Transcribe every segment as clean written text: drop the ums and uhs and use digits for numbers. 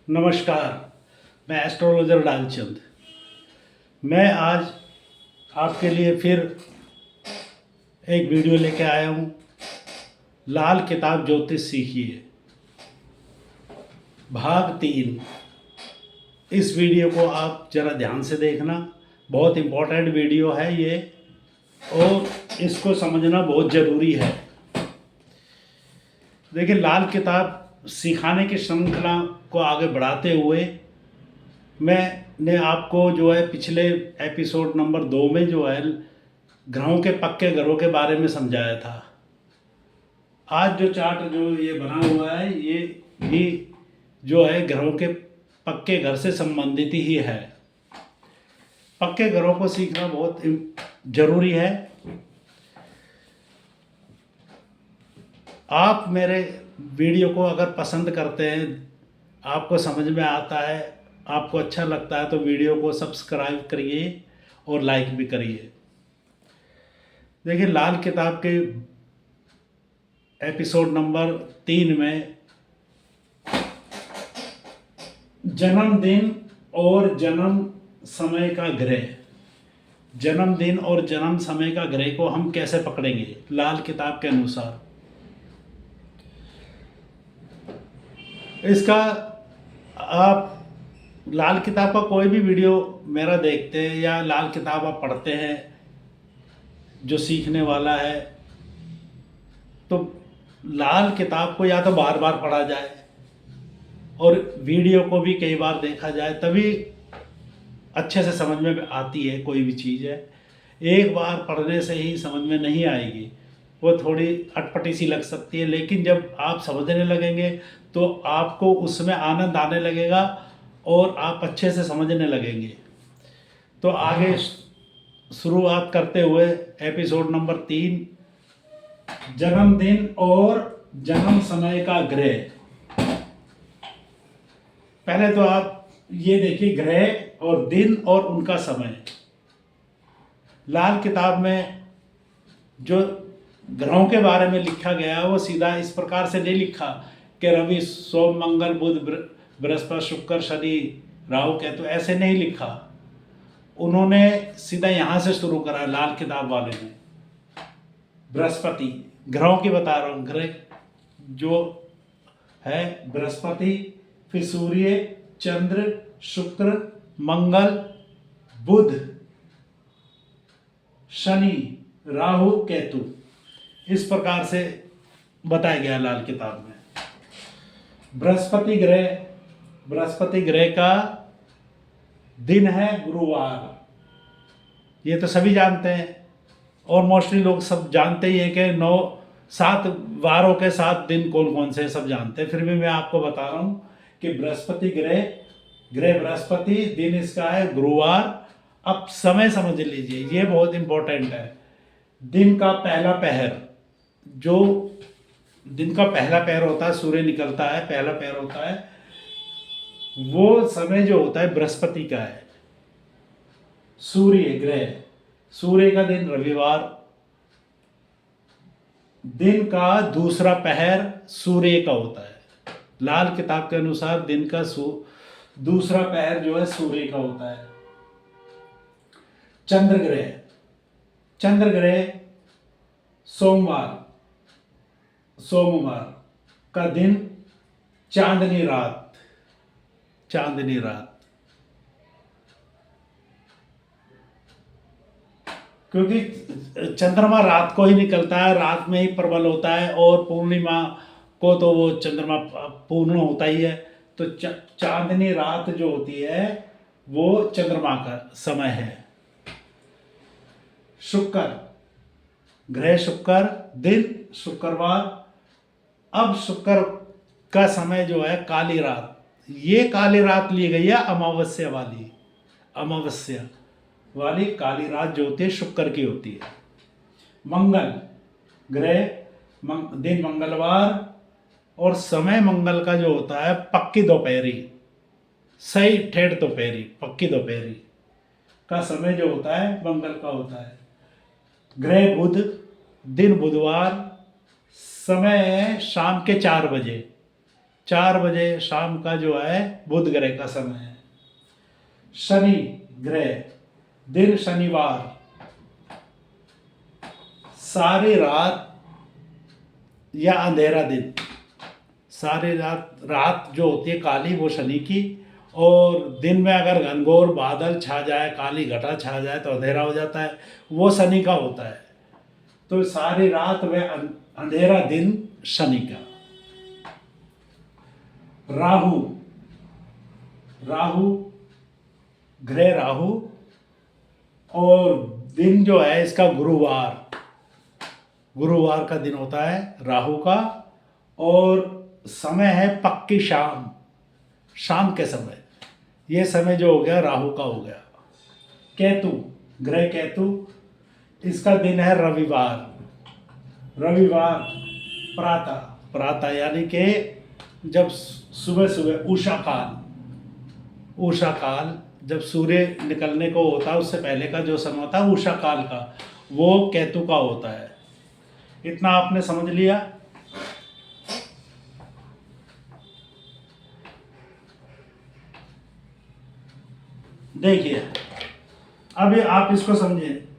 नमस्कार। मैं एस्ट्रोलॉजर डालचंद। मैं आज आपके लिए फिर एक वीडियो लेके आया हूँ। लाल किताब ज्योतिष सीखिए भाग 3। इस वीडियो को आप ज़रा ध्यान से देखना, बहुत इम्पोर्टेंट वीडियो है ये और इसको समझना बहुत ज़रूरी है। देखिए, लाल किताब सिखाने की श्रृंखला को आगे बढ़ाते हुए मैंने आपको जो है पिछले एपिसोड नंबर 2 में जो है ग्रहों के पक्के घरों के बारे में समझाया था। आज जो चार्ट जो ये बना हुआ है ये भी जो है ग्रहों के पक्के घर से संबंधित ही है। पक्के घरों को सीखना बहुत ज़रूरी है। आप मेरे वीडियो को अगर पसंद करते हैं, आपको समझ में आता है, आपको अच्छा लगता है तो वीडियो को सब्सक्राइब करिए और लाइक भी करिए। देखिए, लाल किताब के एपिसोड नंबर 3 में जन्मदिन और जन्म समय का ग्रह, जन्मदिन और जन्म समय का ग्रह को हम कैसे पकड़ेंगे लाल किताब के अनुसार। इसका आप लाल किताब का कोई भी वीडियो मेरा देखते हैं या लाल किताब आप पढ़ते हैं जो सीखने वाला है, तो लाल किताब को या तो बार बार पढ़ा जाए और वीडियो को भी कई बार देखा जाए, तभी अच्छे से समझ में आती है। कोई भी चीज़ है एक बार पढ़ने से ही समझ में नहीं आएगी, वो थोड़ी अटपटी सी लग सकती है, लेकिन जब आप समझने लगेंगे तो आपको उसमें आनंद आने लगेगा और आप अच्छे से समझने लगेंगे। तो आगे शुरुआत करते हुए एपिसोड नंबर 3, जन्मदिन और जन्म समय का ग्रह। पहले तो आप ये देखिए ग्रह और दिन और उनका समय। लाल किताब में जो ग्रहों के बारे में लिखा गया है वो सीधा इस प्रकार से नहीं लिखा कि रवि सोम मंगल बुध बृहस्पति शुक्र शनि राहु केतु, ऐसे नहीं लिखा। उन्होंने सीधा यहाँ से शुरू करा लाल किताब वाले ने। बृहस्पति ग्रहों की बता रहा हूँ, ग्रह जो है बृहस्पति, फिर सूर्य, चंद्र, शुक्र, मंगल, बुध, शनि, राहु, केतु, इस प्रकार से बताया गया लाल किताब में। बृहस्पति ग्रह का दिन है गुरुवार, ये तो सभी जानते हैं और मोस्टली लोग सब जानते ही हैं कि 7 वारों के 7 दिन कौन कौन से सब जानते हैं। फिर भी मैं आपको बता रहा हूँ कि बृहस्पति ग्रह बृहस्पति, दिन इसका है गुरुवार। अब समय समझ लीजिए, ये बहुत इंपॉर्टेंट है। दिन का पहला पहर, जो दिन का पहला पहर होता है, सूर्य निकलता है, पहला पहर होता है, वो समय जो होता है बृहस्पति का है। सूर्य का दिन रविवार, दिन का दूसरा पहर सूर्य का होता है। लाल किताब के अनुसार दिन का दूसरा पहर जो है सूर्य का होता है। चंद्र ग्रह सोमवार का दिन, चांदनी रात। क्योंकि चंद्रमा रात को ही निकलता है, रात में ही प्रबल होता है, और पूर्णिमा को तो वो चंद्रमा पूर्ण होता ही है। तो चांदनी रात जो होती है वो चंद्रमा का समय है। ग्रह शुक्र, दिन शुक्रवार। अब शुक्र का समय जो है काली रात, ये काली रात ली गई है अमावस्या वाली काली रात जो होती है शुक्र की होती है। मंगल ग्रह दिन मंगलवार, और समय मंगल का जो होता है पक्की दोपहरी, सही ठेठ दोपहरी, पक्की दोपहरी का समय जो होता है मंगल का होता है। ग्रह बुध, दिन बुधवार, समय है शाम के 4 बजे, 4 बजे शाम का जो है बुध ग्रह का समय है। शनि ग्रह, दिन शनिवार, सारी रात या अंधेरा दिन। सारी रात, रात जो होती है काली वो शनि की, और दिन में अगर घनघोर बादल छा जाए, काली घटा छा जाए तो अंधेरा हो जाता है, वो शनि का होता है। तो सारी रात व अंधेरा दिन शनि का। राहु, राहु ग्रह राहु, और दिन जो है इसका गुरुवार, गुरुवार का दिन होता है राहु का, और समय है पक्की शाम, शाम के समय। ये समय जो हो गया राहु का हो गया। केतु ग्रह केतु, इसका दिन है रविवार, रविवार प्रातः, प्रातः यानी कि जब सुबह सुबह उषा काल, उषा काल जब सूर्य निकलने को होता है उससे पहले का जो समय होता है उषा काल का, वो केतु का होता है। इतना आपने समझ लिया। देखिए अभी आप इसको समझें।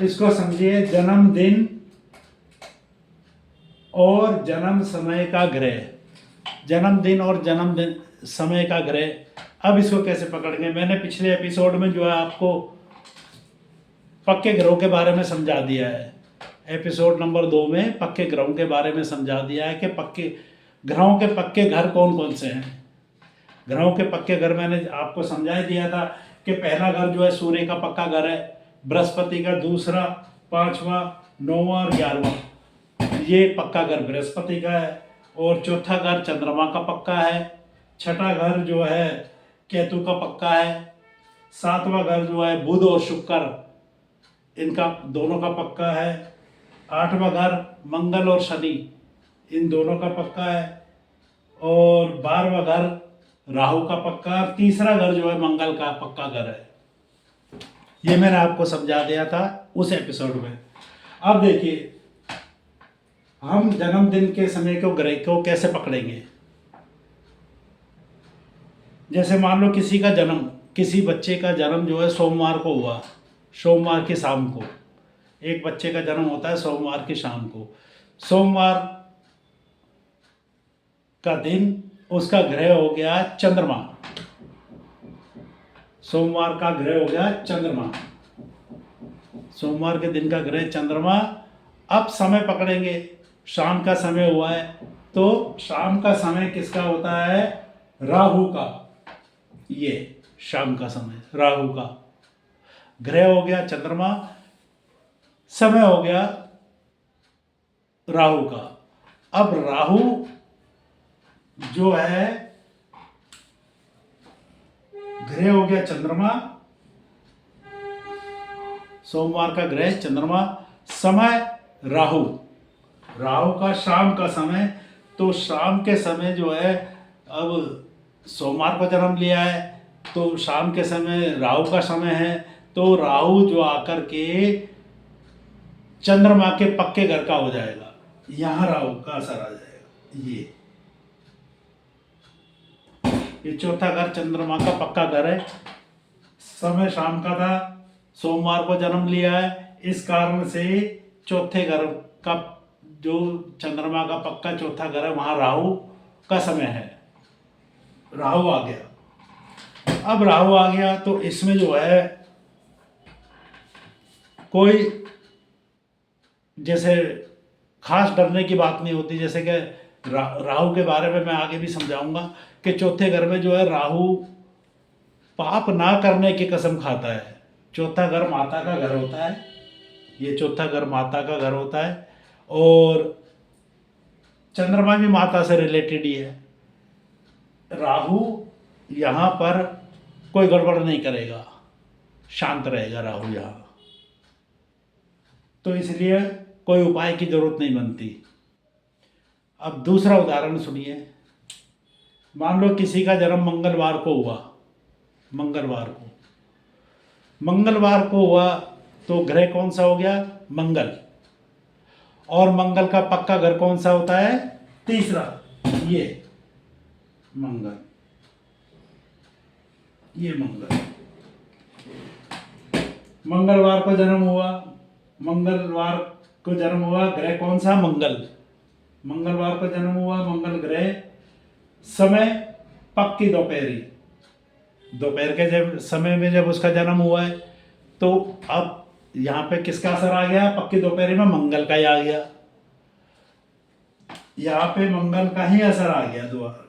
इसको समझिए, जन्मदिन और जन्म समय का ग्रह, जन्मदिन और जन्मदिन समय का ग्रह। अब इसको कैसे पकड़ेंगे? मैंने पिछले एपिसोड में जो है आपको पक्के ग्रहों के बारे में समझा दिया है। एपिसोड नंबर 2 में पक्के ग्रहों के बारे में समझा दिया है कि पक्के ग्रहों के पक्के घर कौन कौन से हैं। ग्रहों के पक्के घर मैंने आपको समझा दिया था कि पहला घर जो है सूर्य का पक्का घर है, बृहस्पति का, दूसरा, पांचवा, 9वां और 11वां ये पक्का घर बृहस्पति का है, और चौथा घर चंद्रमा का पक्का है, छठा घर जो है केतु का पक्का है, 7वां घर जो है बुध और शुक्र इनका दोनों का पक्का है, 8वां घर मंगल और शनि इन दोनों का पक्का है, और 12वां घर राहु का पक्का, और तीसरा घर जो है मंगल का पक्का घर है। ये मैंने आपको समझा दिया था उस एपिसोड में। अब देखिए हम जन्मदिन के समय को ग्रह को कैसे पकड़ेंगे। जैसे मान लो किसी का जन्म, किसी बच्चे का जन्म जो है सोमवार को हुआ, सोमवार की शाम को एक बच्चे का जन्म होता है सोमवार की शाम को। सोमवार का दिन उसका ग्रह हो गया चंद्रमा, सोमवार का ग्रह हो गया चंद्रमा, सोमवार के दिन का ग्रह चंद्रमा। अब समय पकड़ेंगे, शाम का समय हुआ है तो शाम का समय किसका होता है? राहु का। ये शाम का समय राहु का, ग्रह हो गया चंद्रमा, समय हो गया राहु का। अब राहु जो है ग्रह हो गया चंद्रमा, सोमवार का ग्रह चंद्रमा, समय राहु, राहु का शाम का समय। तो शाम के समय जो है, अब सोमवार को जन्म लिया है तो शाम के समय राहु का समय है, तो राहु जो आकर के चंद्रमा के पक्के घर का हो जाएगा, यहां राहु का असर आ जाएगा। ये चौथा घर चंद्रमा का पक्का घर है, समय शाम का था, सोमवार को जन्म लिया है, इस कारण से चौथे घर का जो चंद्रमा का पक्का चौथा घर है वहां राहु का समय है, राहु आ गया। अब राहु आ गया तो इसमें जो है कोई जैसे खास डरने की बात नहीं होती। जैसे कि राहु के बारे में मैं आगे भी समझाऊंगा कि चौथे घर में जो है राहु पाप ना करने की कसम खाता है। चौथा घर माता का घर होता है, ये चौथा घर माता का घर होता है, और चंद्रमा भी माता से रिलेटेड ही है। राहु यहाँ पर कोई गड़बड़ नहीं करेगा, शांत रहेगा राहु यहाँ, तो इसलिए कोई उपाय की जरूरत नहीं बनती। अब दूसरा उदाहरण सुनिए। मान लो किसी का जन्म मंगलवार को हुआ, मंगलवार को, मंगलवार को हुआ तो ग्रह कौन सा हो गया? मंगल। और मंगल का पक्का घर कौन सा होता है? तीसरा। ये मंगल, ये मंगल। मंगलवार को जन्म हुआ, मंगलवार को जन्म हुआ, ग्रह कौन सा? मंगल। मंगलवार को जन्म हुआ, मंगल ग्रह। समय पक्की दोपहरी, दोपहर के जब समय में जब उसका जन्म हुआ है, तो अब यहाँ पे किसका असर आ गया? पक्की दोपहरी में मंगल का ही आ गया। यहाँ पे मंगल का ही असर आ गया, दोबारा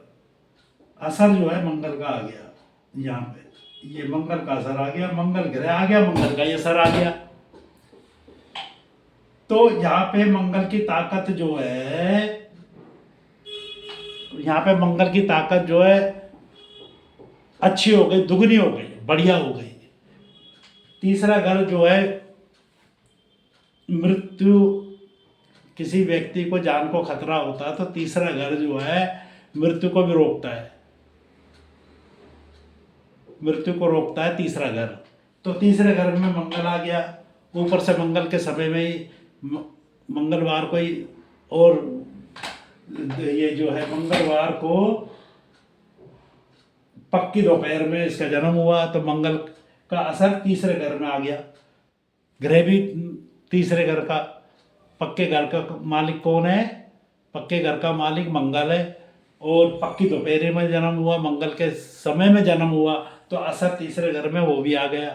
असर जो है मंगल का आ गया। यहाँ पे ये मंगल का असर आ गया, मंगल ग्रह आ गया, मंगल का ही असर आ गया। तो यहाँ पे मंगल की ताकत जो है, यहाँ पे मंगल की ताकत जो है अच्छी हो गई, दुगनी हो गई, बढ़िया हो गई। तीसरा घर जो है मृत्यु, किसी व्यक्ति को जान को खतरा होता है तो तीसरा घर जो है मृत्यु को भी रोकता है, मृत्यु को रोकता है तीसरा घर। तो तीसरे घर में मंगल आ गया, ऊपर से मंगल के समय में ही मंगलवार को ही, और ये जो है मंगलवार को पक्की दोपहर में इसका जन्म हुआ, तो मंगल का असर तीसरे घर में आ गया। ग्रह भी तीसरे घर का, पक्के घर का मालिक कौन है? पक्के घर का मालिक मंगल है, और पक्की दोपहर में जन्म हुआ, मंगल के समय में जन्म हुआ, तो असर तीसरे घर में वो भी आ गया।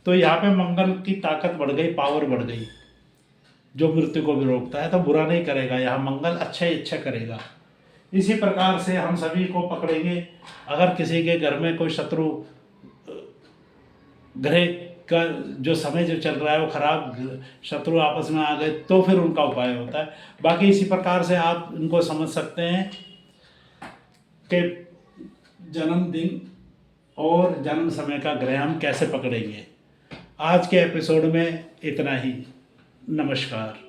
तो यहाँ पे मंगल की ताकत बढ़ गई, पावर बढ़ गई, जो मृत्यु को भी रोकता है। तो बुरा नहीं करेगा, यहाँ मंगल अच्छा ही अच्छा करेगा। इसी प्रकार से हम सभी को पकड़ेंगे। अगर किसी के घर में कोई शत्रु ग्रह का जो समय जो चल रहा है वो खराब, शत्रु आपस में आ गए, तो फिर उनका उपाय होता है। बाकी इसी प्रकार से आप इनको समझ सकते हैं कि जन्मदिन और जन्म समय का ग्रह हम कैसे पकड़ेंगे। आज के एपिसोड में इतना ही। नमस्कार।